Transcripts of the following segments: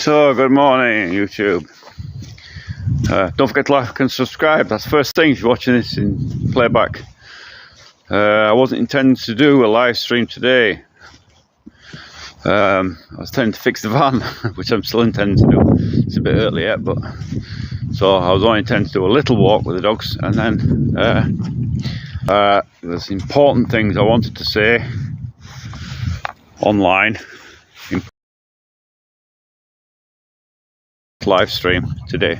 So, good morning, YouTube. Don't forget to like and subscribe. That's the first thing if you're watching this in playback. I wasn't intending to do a live stream today. I was intending to fix the van, which I'm still intending to do. It's a bit early yet, but so I was only intending to do a little walk with the dogs, and then there's important things I wanted to say online. Live stream today.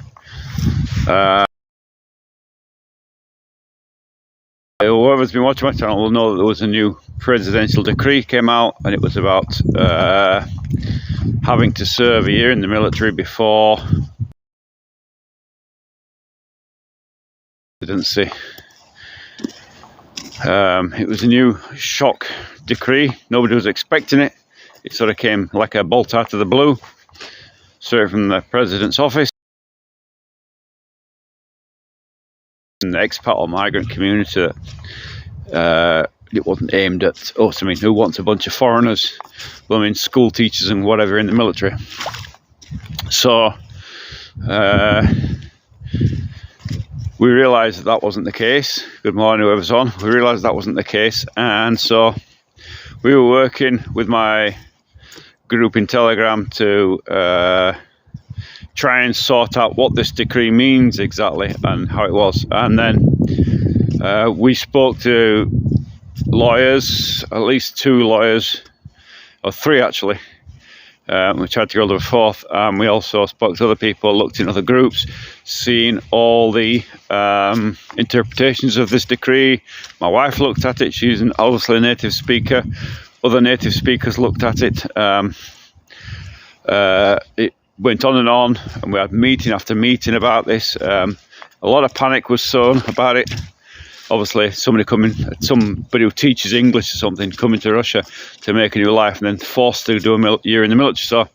Whoever's been watching my channel will know that there was a new presidential decree came out, and it was about having to serve a year in the military before presidency. It was a new shock decree. Nobody was expecting it. It sort of came like a bolt out of the blue, straight from the president's office. And the expat or migrant community, it wasn't aimed at us. I mean, who wants a bunch of foreigners, I mean, school teachers and whatever in the military? So we realised that wasn't the case. Good morning, whoever's on. We realised that wasn't the case, and so we were working with my group in Telegram to try and sort out what this decree means exactly and how it was. And then we spoke to lawyers, at least 2 lawyers, or 3 actually. We tried to go to a 4th, and we also spoke to other people, looked in other groups, seen all the interpretations of this decree. My wife looked at it. She's obviously a native speaker. Other native speakers looked at it. It went on, and we had meeting after meeting about this. A lot of panic was sown about it. Obviously, somebody who teaches English or something, coming to Russia to make a new life and then forced to do a year in the military. So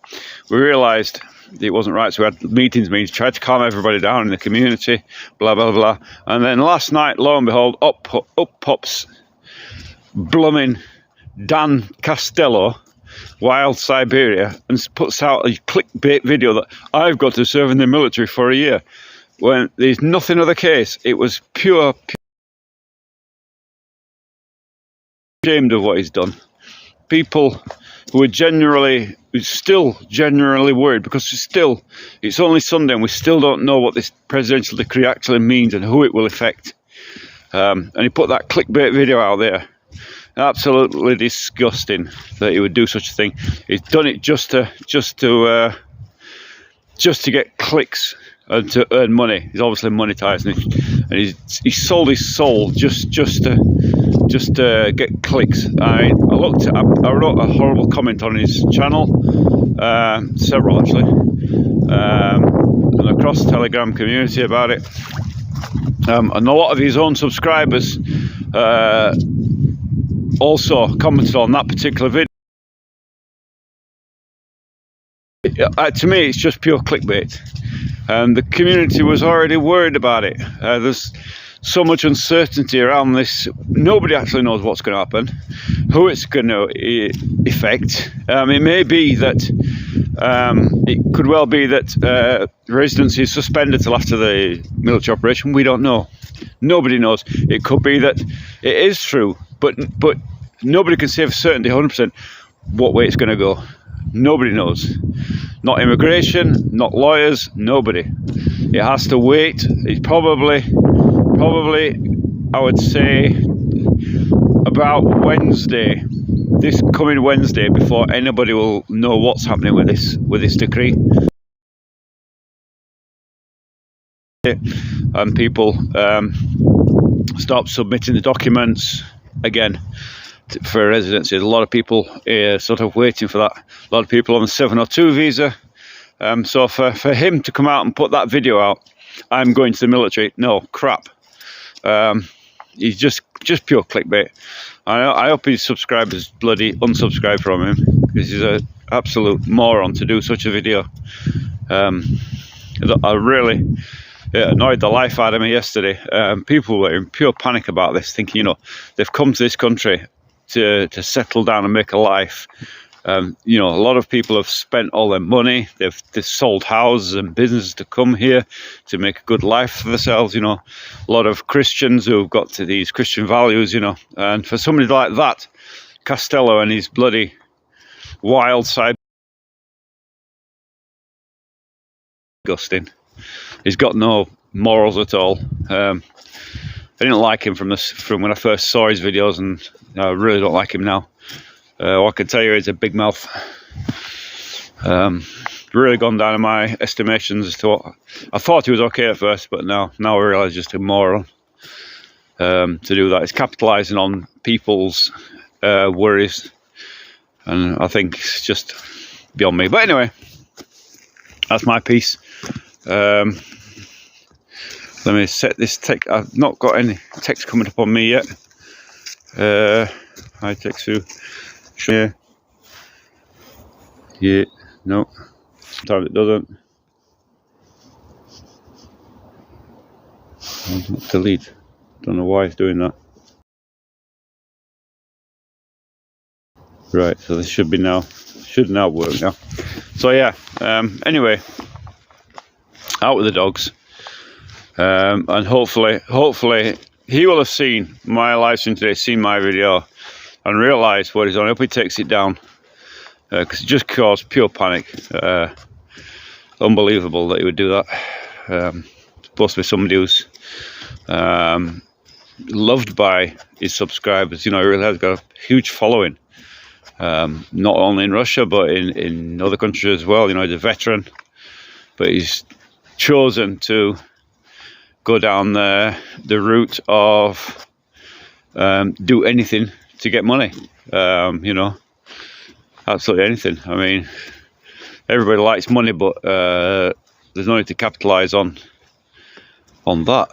we realised it wasn't right. So we had meetings, tried to calm everybody down in the community, blah, blah, blah. And then last night, lo and behold, up pops blooming Dan Costello, Wild Siberia, and puts out a clickbait video that I've got to serve in the military for a year, when there's nothing of the case. It was pure ashamed of what he's done. People who are still generally worried, because it's only Sunday and we still don't know what this presidential decree actually means and who it will affect. And he put that clickbait video out there. Absolutely disgusting that he would do such a thing. He's done it just to get clicks and to earn money. He's obviously monetizing it, and he's sold his soul just to get clicks. I wrote a horrible comment on his channel, several actually, and across the Telegram community about it. And a lot of his own subscribers also commented on that particular video. To me, it's just pure clickbait, and the community was already worried about it. There's so much uncertainty around this. Nobody actually knows what's going to happen, who it's going to affect. It may be that it could well be that residency is suspended till after the military operation. We don't know. Nobody knows. It could be that it is true, but nobody can say for certainty 100% what way it's going to go. Nobody knows. Not immigration, not lawyers, nobody. It has to wait. It's probably I would say about Wednesday, this coming Wednesday, before anybody will know what's happening with this decree. And people start submitting the documents again for residency. There's a lot of people sort of waiting for that. A lot of people on the 702 visa. So for him to come out and put that video out, I'm going to the military. No, crap. He's just pure clickbait. I hope his subscribers bloody unsubscribe from him, because he's an absolute moron to do such a video. I really annoyed the life out of me yesterday. People were in pure panic about this, thinking, they've come to this country to settle down and make a life, You know, a lot of people have spent all their money. They've sold houses and businesses to come here to make a good life for themselves. You know, a lot of Christians who've got to these Christian values. You know, and for somebody like that, Costello and his bloody wild side, disgusting. He's got no morals at all. I didn't like him from when I first saw his videos, and I really don't like him now. I can tell you he's a big mouth. Really gone down in my estimations as to what I thought he was okay at first, but now I realise just immoral to do that. It's capitalising on people's worries, and I think it's just beyond me. But anyway, that's my piece. Let me set this text. I've not got any text coming up on me yet. Hi, text you. Yeah, no. Sometimes it doesn't. Delete. Don't know why it's doing that. Right, so this should now work now. So yeah. Anyway, out with the dogs. And hopefully he will have seen my live stream today, seen my video, and realised what he's on. I hope he takes it down, because it just caused pure panic. Unbelievable that he would do that. Supposed to be somebody who's loved by his subscribers. You know, he really has got a huge following, not only in Russia but in other countries as well. You know, he's a veteran, but he's chosen to go down the route of do anything to get money. You know, absolutely anything. I mean, everybody likes money, but there's no need to capitalise on that,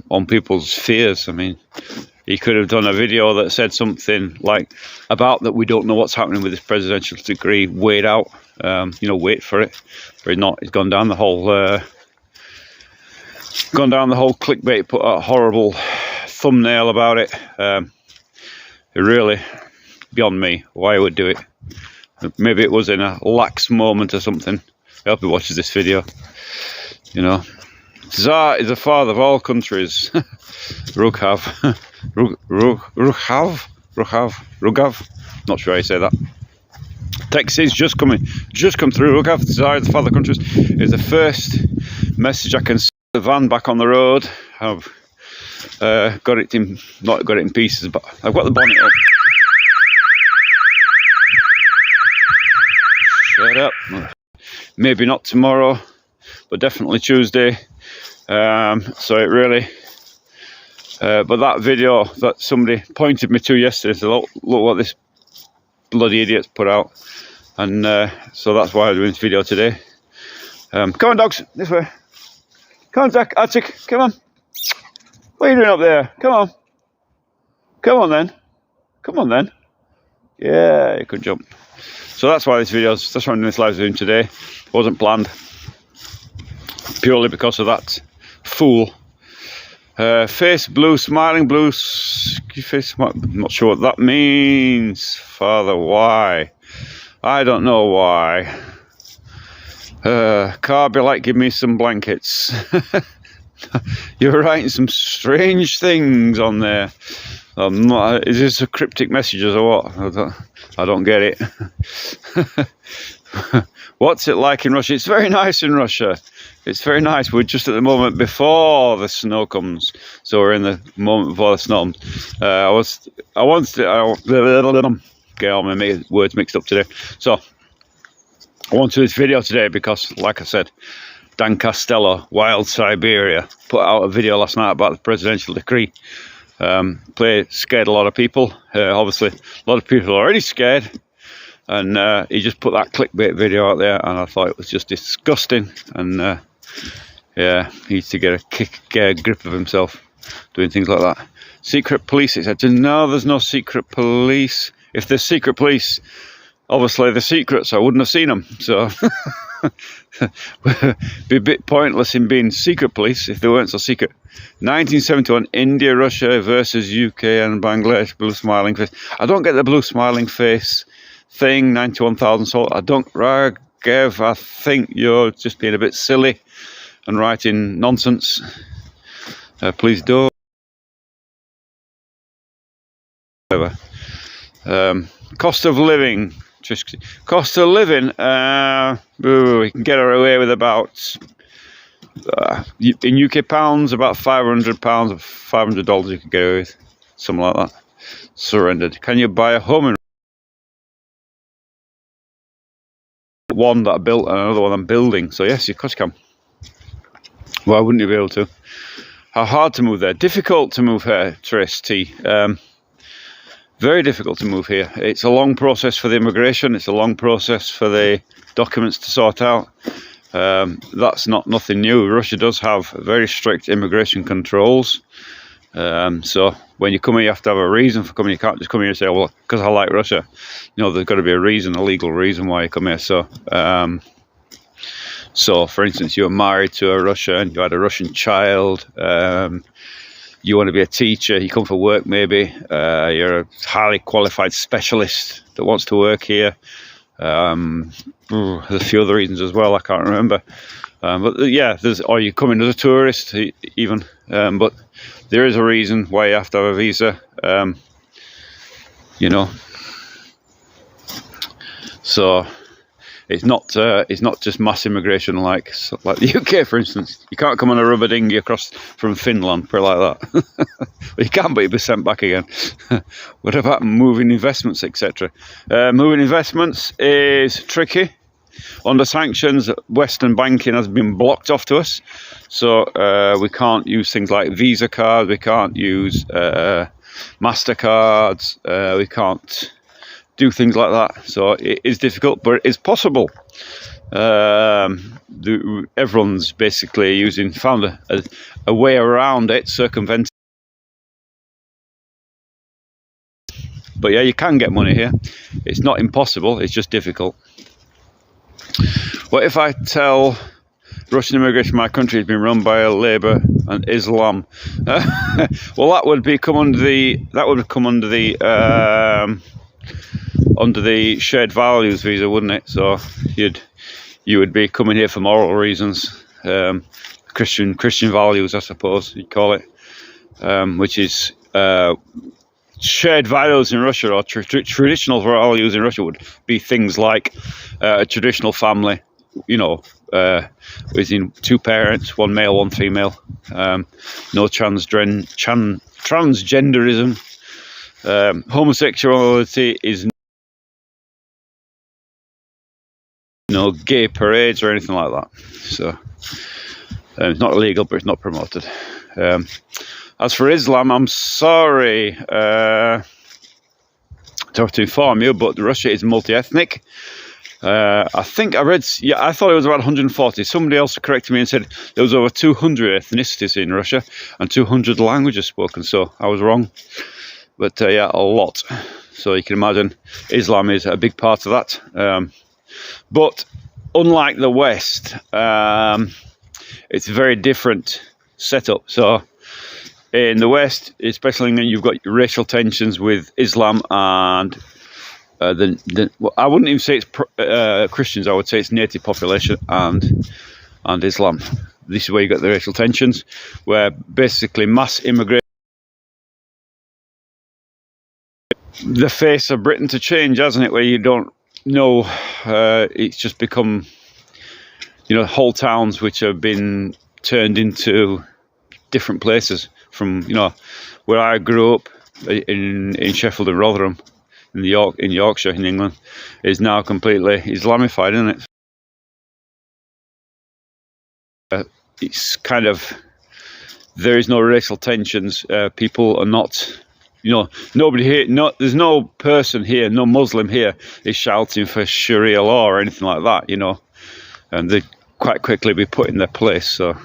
on people's fears. I mean, he could have done a video that said something like about that we don't know what's happening with this presidential decree. Wait out, you know, wait for it. But not. He's gone down the whole clickbait. Put a horrible thumbnail about it. It really beyond me why he would do it. Maybe it was in a lax moment or something. I hope he watches this video. You know, Tsar is the father of all countries. Rughav. Not sure how you say that. Text is just come through. Rughav, Tsar is the father of countries. Is the first message I can see. The van back on the road. I've not got it in pieces, but I've got the bonnet up. Shut up. Maybe not tomorrow, but definitely Tuesday. So it really, but that video that somebody pointed me to yesterday, said, look what this bloody idiot's put out, and so that's why I'm doing this video today. Come on, dogs, this way. Come on, Zach, Attic, come on. What are you doing up there? Come on. Come on then. Yeah, you could jump. So that's why that's why I'm doing this live stream today. It wasn't planned. Purely because of that fool. Face blue, smiling blue. Face, I'm not sure what that means. Father, why? I don't know why. Car be like, give me some blankets. You're writing some strange things on there. Is this a cryptic messages or what? I don't get it. What's it like in Russia? It's very nice in Russia. It's very nice. We're just at the moment before the snow comes. So we're in the moment before the snow. Get all my words mixed up today. So I want to do this video today because, like I said, Dan Costello, Wild Siberia, put out a video last night about the presidential decree. Scared a lot of people. Obviously, a lot of people are already scared. And he just put that clickbait video out there, and I thought it was just disgusting. And yeah, he needs to get a grip of himself doing things like that. Secret police, it said, no, there's no secret police. If there's secret police, obviously they're secret, so I wouldn't have seen them. So be a bit pointless in being secret police if they weren't so secret. 1971, India, Russia versus UK and Bangladesh. Blue smiling face. I don't get the blue smiling face thing, 91,000 sold. I don't, Ragev, I think you're just being a bit silly and writing nonsense. Please don't. Cost of living. Cost of living. We can get away with about in UK pounds about £500 or $500 you can get away with, something like that. Surrendered. Can you buy a home in one that I built and another one I'm building? So yes, of course you can. Why wouldn't you be able to? How hard to move there? Difficult to move here, Trace T. Very difficult to move here. It's a long process for the immigration. It's a long process for the documents to sort out. That's nothing new. Russia does have very strict immigration controls. So when you come here, you have to have a reason for coming. You can't just come here and say, "Oh, well, because I like Russia." You know, there's got to be a reason, a legal reason why you come here. So, for instance, you're married to a Russian, you had a Russian child. You want to be a teacher, you come for work maybe, you're a highly qualified specialist that wants to work here. There's a few other reasons as well, I can't remember. But yeah, or you come in as a tourist even. But there is a reason why you have to have a visa, you know. So it's not just mass immigration like the UK, for instance. You can't come on a rubber dinghy across from Finland, put it like that. Well, you can, but you'll be sent back again. What about moving investments, etc.? Moving investments is tricky. Under sanctions, Western banking has been blocked off to us, so we can't use things like Visa cards, we can't use MasterCards, we can't do things like that. So it is difficult, but it is possible. Everyone's basically found a way around it, circumventing. But yeah, you can get money here. It's not impossible, it's just difficult. What if I tell Russian immigration in my country has been run by Labour and Islam? Well, that would come under the shared values visa, wouldn't it? So you would be coming here for moral reasons, Christian values, I suppose you'd call it, which is shared values in Russia, or traditional values in Russia, would be things like a traditional family, you know, within two parents, one male, one female, no transgenderism, homosexuality is no gay parades or anything like that. So it's not illegal, but it's not promoted. As for Islam, I'm sorry to have to inform you, but Russia is multi-ethnic. I think I read, I thought it was about 140. Somebody else corrected me and said there was over 200 ethnicities in Russia and 200 languages spoken, so I was wrong. But yeah, a lot. So you can imagine Islam is a big part of that. But unlike the West, it's a very different setup. So in the West, especially, you've got racial tensions with Islam and I wouldn't even say it's Christians. I would say it's native population and Islam. This is where you got the racial tensions, where basically mass immigration. The face of Britain to change, hasn't it? Where you don't know, it's just become, you know, whole towns which have been turned into different places. From, you know, where I grew up in Sheffield and Rotherham, in Yorkshire, in England, is now completely Islamified, isn't it? It's kind of, there is no racial tensions. People are not, you know, nobody here, there's no person here, no Muslim here is shouting for Sharia law or anything like that, you know, and they quite quickly be put in their place. So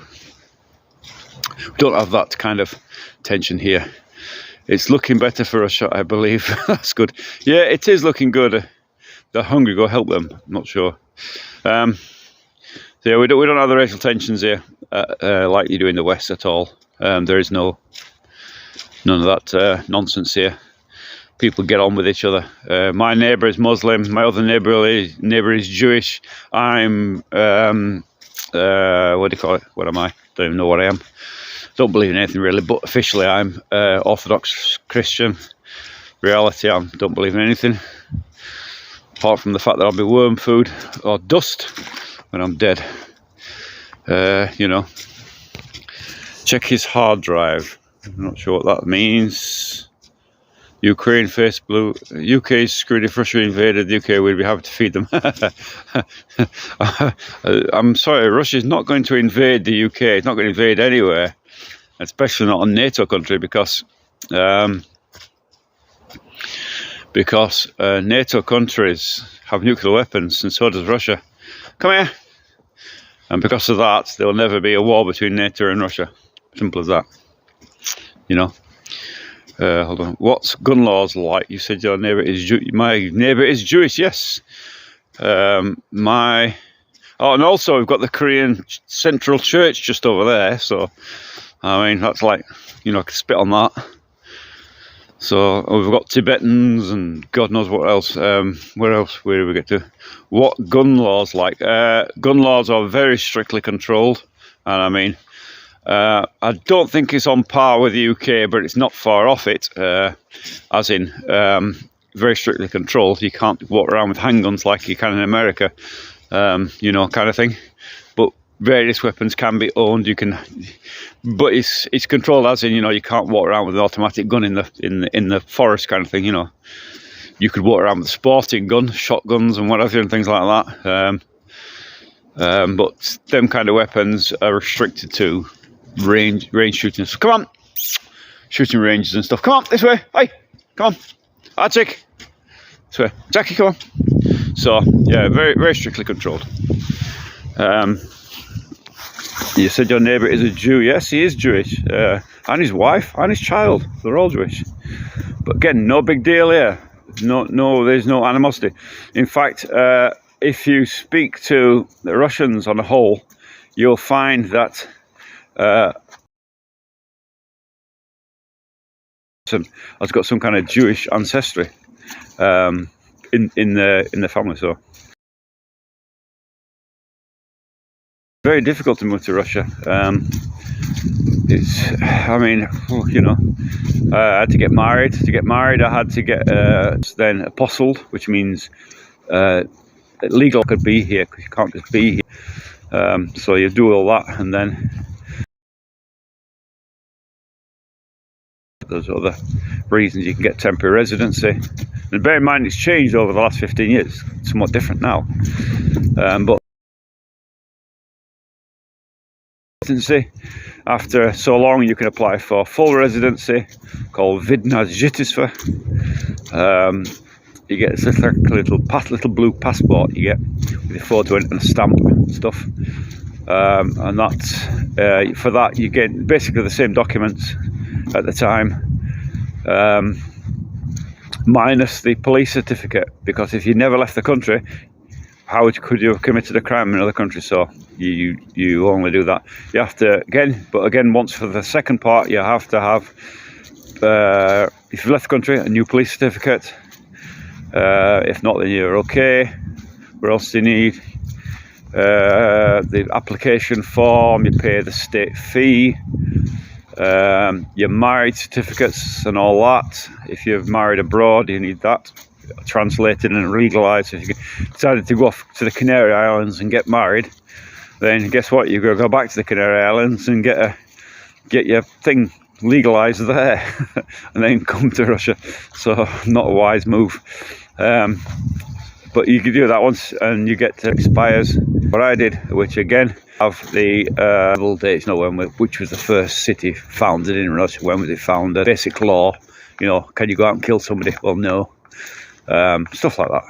we don't have that kind of tension here. It's looking better for us, I believe. That's good. Yeah, it is looking good. They're hungry, go help them. I'm not sure. So yeah, we don't have the racial tensions here like you do in the West at all. There is none of that nonsense here. people get on with each other. My neighbour is Muslim. My other neighbour is Jewish. I'm what do you call it? What am I? Don't even know what I am. Don't believe in anything really, but officially I'm Orthodox Christian. Reality, I don't believe in anything apart from the fact that I'll be worm food or dust when I'm dead. You know. Check his hard drive. I'm not sure what that means. Ukraine face blue. UK is screwed if Russia invaded the UK. We'd be happy to feed them. I'm sorry, Russia's not going to invade the UK. It's not going to invade anywhere, especially not a NATO country, because NATO countries have nuclear weapons, and so does Russia. Come here. And because of that, there will never be a war between NATO and Russia. Simple as that. You know. Hold on. What's gun laws like? You said your neighbour is my neighbour is Jewish. Yes. And also we've got the Korean Central Church just over there. So, I mean, that's like, you know, I could spit on that. So we've got Tibetans and God knows what else. Where else? Where do we get to? What gun laws like? Gun laws are very strictly controlled, and I mean, I don't think it's on par with the UK, but it's not far off it. As in, very strictly controlled. You can't walk around with handguns like you can in America. You know, kind of thing. But various weapons can be owned. You can, but it's controlled as in, you know, you can't walk around with an automatic gun in the forest kind of thing. You know, you could walk around with a sporting gun, shotguns and whatever and things like that. But them kind of weapons are restricted to range shooting. So come on, shooting ranges and stuff. Come on, this way. Hey, come on, Arctic. This way, Jackie. Come on. So yeah, very very strictly controlled. You said your neighbour is a Jew. Yes, he is Jewish, and his wife and his child. They're all Jewish. But again, no big deal here. No, there's no animosity. In fact, if you speak to the Russians on a whole, you'll find that has got some kind of Jewish ancestry in the family. So. Very difficult to move to Russia. I mean, you know, I had to get married. To get married, I had to get then apostled, which means legal could be here because you can't just be here. So you do all that, and then there's other reasons you can get temporary residency. And bear in mind, it's changed over the last 15 years. It's somewhat different now, but. After so long, you can apply for full residency called Vidna Zhitysva. You get this little blue passport you get with your photo in it and a stamp and stuff. And that's for that you get basically the same documents at the time, minus the police certificate. Because if you never left the country, how could you have committed a crime in another country? So you only do that. You have to again once for the second part, you have to have if you've left the country, a new police certificate. If not, then you're okay. What else do you need? The application form. You pay the state fee. Your marriage certificates and all that. If you've married abroad, you need that translated and legalized. If you decided to go off to the Canary Islands and get married, then guess what? You've got to go back to the Canary Islands and get your thing legalized there and then come to Russia. So not a wise move, but you can do that once and you get to expires. What I did, which again have the little dates, which was the first city founded in Russia, when was it founded, basic law, you know, can you go out and kill somebody? Well, no. Stuff like that,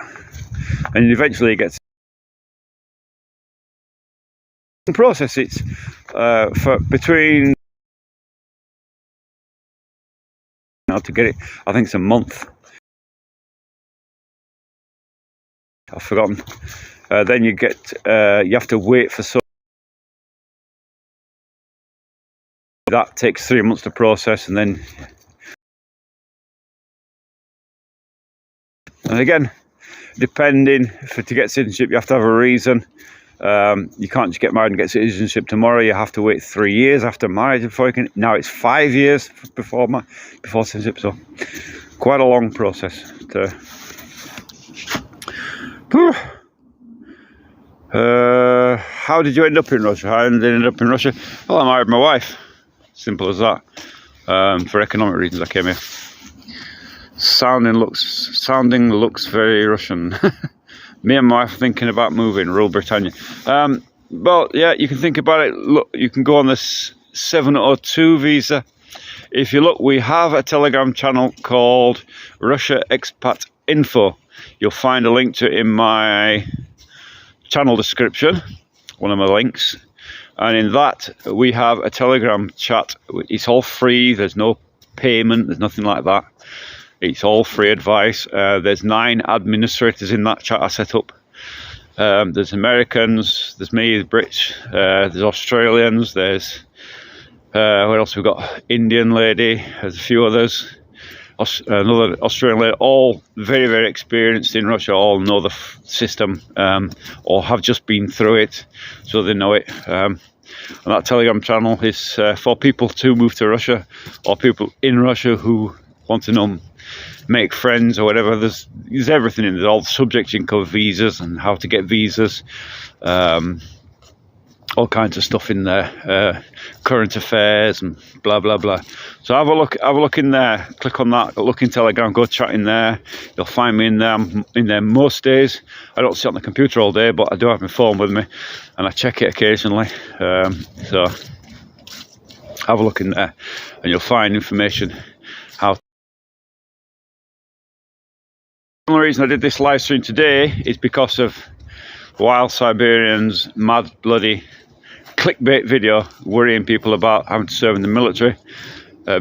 and eventually it gets process. It's for between to get it. I think it's a month. I've forgotten. Then you have to wait for so that takes 3 months to process, and then And again, depending, to get citizenship, you have to have a reason. You can't just get married and get citizenship tomorrow. You have to wait 3 years after marriage before you can. Now it's 5 years before citizenship, so quite a long process. How did you end up in Russia? I ended up in Russia. Well, I married my wife. Simple as that. For economic reasons, I came here. Sounding looks very Russian. Me and my wife are thinking about moving, rural Britannia. Well, yeah, you can think about it. Look, you can go on this 702 visa. If you look, we have a Telegram channel called Russia Expat Info. You'll find a link to it in my channel description, one of my links. And in that, we have a Telegram chat. It's all free. There's no payment. There's nothing like that. It's all free advice. There's 9 administrators in that chat I set up. There's Americans, there's me, there's Brits, there's Australians, there's what else we've got? Indian lady, there's a few others. Another Australian lady, all very, very experienced in Russia, all know the system, or have just been through it, so they know it. And that Telegram channel is for people to move to Russia, or people in Russia who want to know, make friends or whatever. There's everything in there. All the subjects you can cover, visas and how to get visas, all kinds of stuff in there, current affairs and blah blah blah. So have a look in there. Click on that. Look in Telegram. Go chat in there. You'll find me in there. I'm in there most days. I don't sit on the computer all day, but I do have my phone with me, and I check it occasionally. So have a look in there, and you'll find information how. The only reason I did this live stream today is because of Wild Siberians' mad bloody clickbait video worrying people about having to serve in the military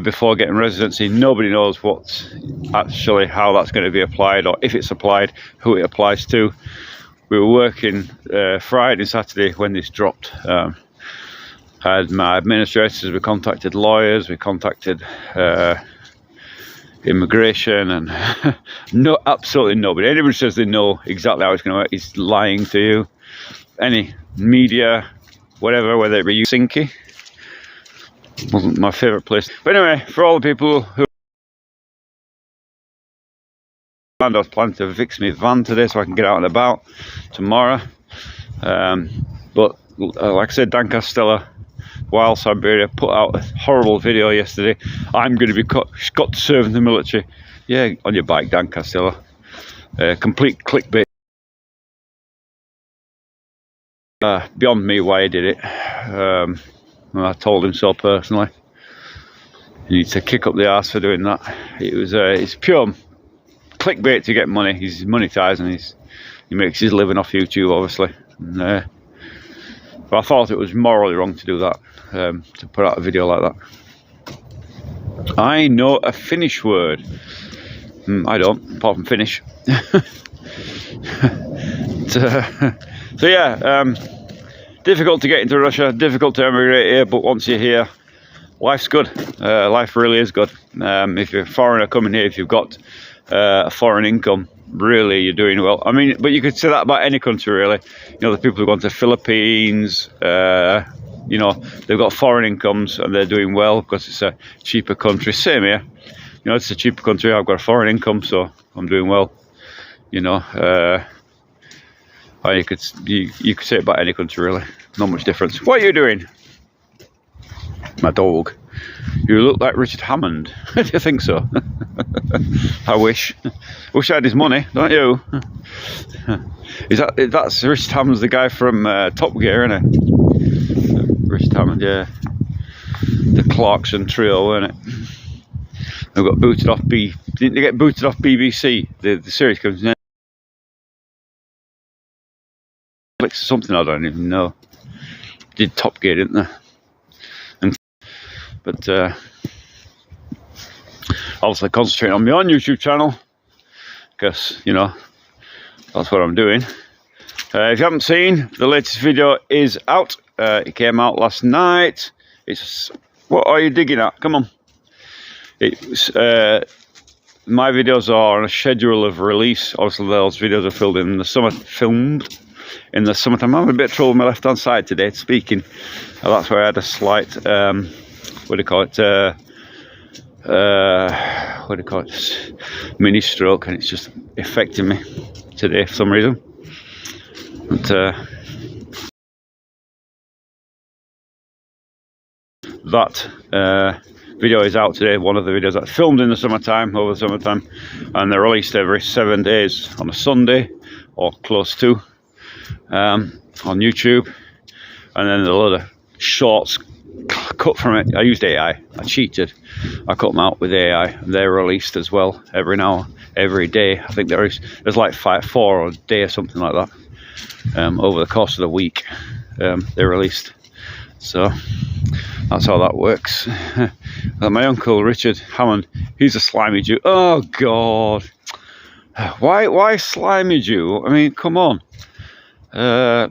before getting residency. Nobody knows how that's going to be applied, or if it's applied, who it applies to. We were working Friday and Saturday when this dropped. Had my administrators, we contacted lawyers, we contacted immigration, and no, absolutely nobody. Anybody says they know exactly how it's going to work is lying to you. Any media, whatever, whether it be Helsinki, wasn't my favourite place. But anyway, for all the people who, I was planning to fix my van today so I can get out and about tomorrow. But like I said, Dan Costello, Wild Siberia, put out a horrible video yesterday. I'm going to be got to serve in the military. Yeah, on your bike, Dan Costello. Complete clickbait. Beyond me why he did it. I told him so personally. You need to kick up the arse for doing that. It's pure clickbait to get money. He's monetizing. He makes his living off YouTube, obviously. And, but I thought it was morally wrong to do that, to put out a video like that. I know a Finnish word. I don't, apart from Finnish. So yeah, difficult to get into Russia, difficult to emigrate here, but once you're here, life's good. Life really is good. If you're a foreigner coming here, if you've got a foreign income, really you're doing well. I mean, but you could say that about any country really. You know, the people who've gone to the Philippines, you know, they've got foreign incomes and they're doing well because it's a cheaper country. Same here, you know, it's a cheaper country. I've got a foreign income, so I'm doing well. You know, or you could say it about any country really. Not much difference. What are you doing? My dog. You look like Richard Hammond. Do you think so? I wish I had his money, don't you? That's Richard Hammond's the guy from Top Gear, isn't it? Richard Hammond, yeah. The Clarkson trio, weren't it? They got booted off didn't they get booted off BBC? The series comes in Netflix or something, I don't even know. Did Top Gear, didn't they? But obviously concentrating on my own YouTube channel because, you know, that's what I'm doing. If you haven't seen, the latest video is out. It came out last night. It's, what are you digging at? Come on. It's my videos are on a schedule of release. Obviously, those videos are filmed in the summertime. I'm having a bit of trouble with my left-hand side today speaking. That's where I had a slight, what do you call it? Mini stroke, and it's just affecting me today for some reason. But that video is out today. One of the videos that I filmed in the summertime, over the summertime, and they're released every 7 days on a Sunday or close to, on YouTube. And then a lot of shorts cut from it. I used AI. I cheated. I cut them out with AI, and they're released as well every day. I think there's like 4 a day or something like that. Over the course of the week, they're released. So that's how that works. My uncle Richard Hammond, he's a slimy Jew. Oh God, why slimy Jew? I mean, come on. I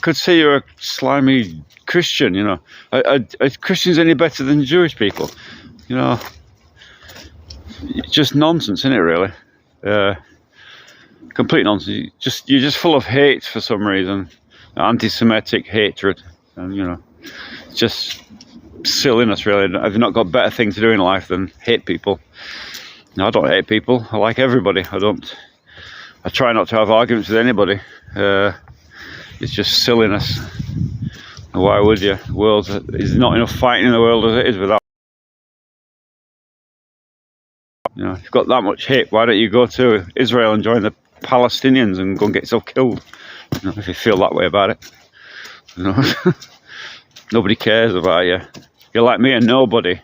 could say you're a slimy Christian. Are Christians any better than Jewish people? It's just nonsense, isn't it? Really, complete nonsense. You're just full of hate for some reason, anti-Semitic hatred, and just silliness. Really, I've not got better thing to do in life than hate people. No, I don't hate people. I like everybody. I try not to have arguments with anybody. It's just silliness. Why would you? The world, there's not enough fighting in the world as it is without. If you've got that much hate, why don't you go to Israel and join the Palestinians and go and get yourself killed? If you feel that way about it. Nobody cares about you. You're like me and nobody.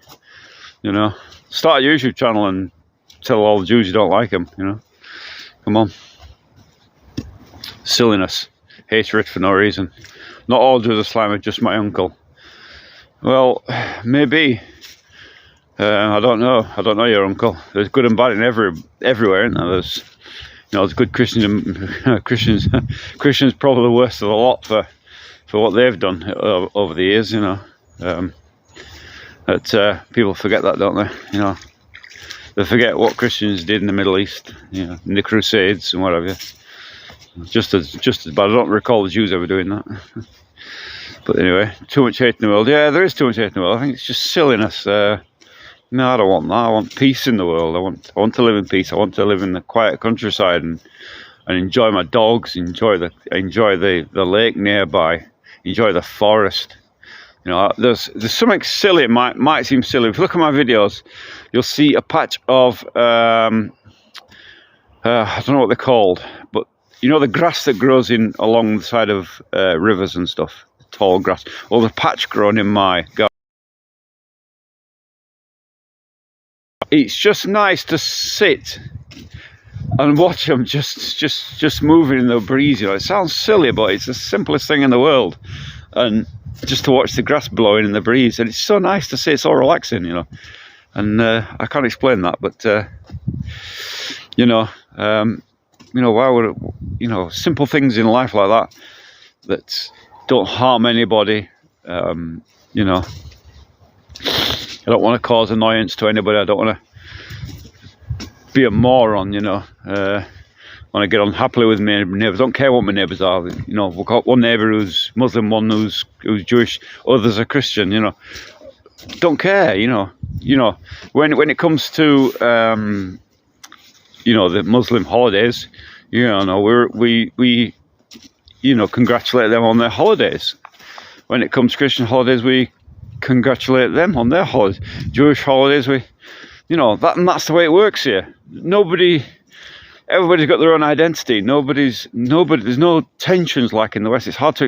Start a YouTube channel and tell all the Jews you don't like them. Come on. Silliness. Hatred for no reason. Not all Jews are slimy, just my uncle. Well, maybe. I don't know. I don't know your uncle. There's good and bad in everywhere, isn't there? There's good Christians and Christians. Christians probably the worst of the lot for what they've done over the years. But people forget that, don't they? They forget what Christians did in the Middle East. In the Crusades and whatever. Just as bad. I don't recall the Jews ever doing that. But anyway, too much hate in the world. Yeah, there is too much hate in the world. I think it's just silliness. No, I don't want that. I want peace in the world. I want to live in peace. I want to live in the quiet countryside and enjoy my dogs, enjoy the lake nearby, enjoy the forest. There's something silly. It might seem silly. If you look at my videos, you'll see a patch of I don't know what they're called, but the grass that grows along the side of rivers and stuff, tall grass. Well, the patch grown in my garden. It's just nice to sit and watch them just moving in the breeze. It sounds silly, but it's the simplest thing in the world. And just to watch the grass blowing in the breeze, and it's so nice to see. It's all relaxing, And I can't explain that, but why would simple things in life like that don't harm anybody. I don't want to cause annoyance to anybody. I don't want to be a moron. Want to get on happily with my neighbours. Don't care what my neighbours are. We've got one neighbour who's Muslim, one who's Jewish, others are Christian. Don't care. When it comes to the Muslim holidays, we congratulate them on their holidays. When it comes to Christian holidays, we congratulate them on their holidays. Jewish holidays, that's the way it works here. Everybody's got their own identity. There's no tensions like in the West. It's hard to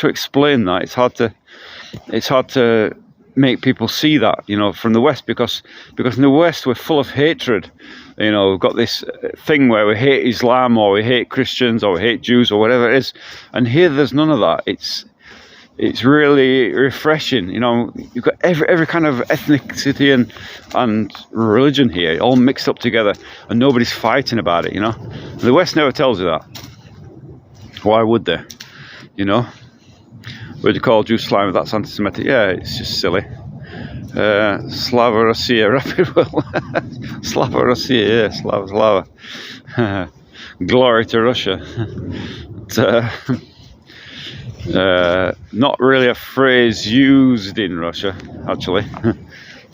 explain that. It's hard to make people see that, from the West, because in the West we're full of hatred. We've got this thing where we hate Islam, or we hate Christians, or we hate Jews, or whatever it is. And here there's none of that. It's really refreshing. You've got every kind of ethnicity and religion here, all mixed up together, and nobody's fighting about it. The West never tells you that. Why would they? Would you call Jews slimy? That's anti-Semitic. Yeah, it's just silly. Slava Russia, rapid will. Slava Russia, yeah, Slava. Glory to Russia. Not really a phrase used in Russia, actually.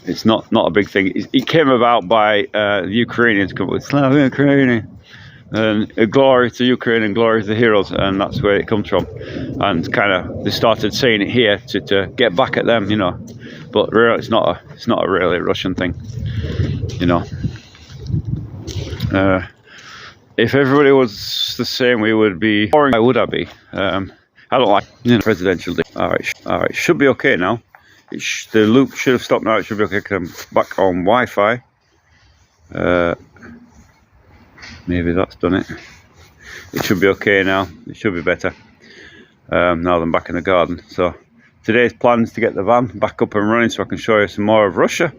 It's not a big thing. It came about by the Ukrainians come up with Slava Ukraine, and glory to Ukraine and glory to the heroes, and that's where it comes from. And kind of they started saying it here to get back at them, you know. But really, it's not a really Russian thing, you know. If everybody was the same, we would be boring. Why would I be? I don't like, you know, presidential day. All right, should be okay now. The loop should have stopped now. It should be okay because I'm back on Wi-Fi. Maybe that's done it. It should be okay now. It should be better now that I'm back in the garden. So today's plan is to get the van back up and running so I can show you some more of Russia.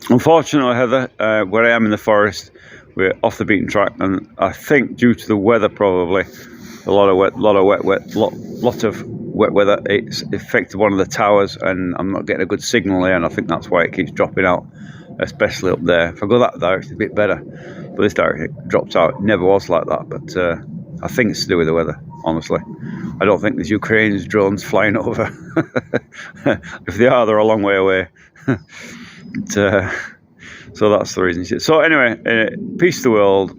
Unfortunately, Heather, where I am in the forest, we're off the beaten track, and I think due to the weather, probably a lot of wet weather. It's affected one of the towers, and I'm not getting a good signal there, and I think that's why it keeps dropping out, especially up there. If I go that direction, it's a bit better, but this direction it drops out. It never was like that, but I think it's to do with the weather. Honestly, I don't think there's Ukrainian drones flying over. If they are, they're a long way away. So that's the reason. So anyway, peace to the world.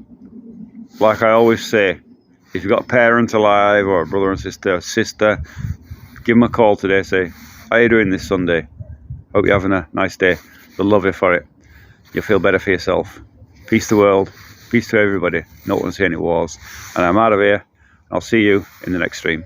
Like I always say, if you've got a parent alive or a brother and sister, give them a call today. Say, how are you doing this Sunday? Hope you're having a nice day. They'll love you for it. You'll feel better for yourself. Peace to the world. Peace to everybody. No one's saying it was. And I'm out of here. I'll see you in the next stream.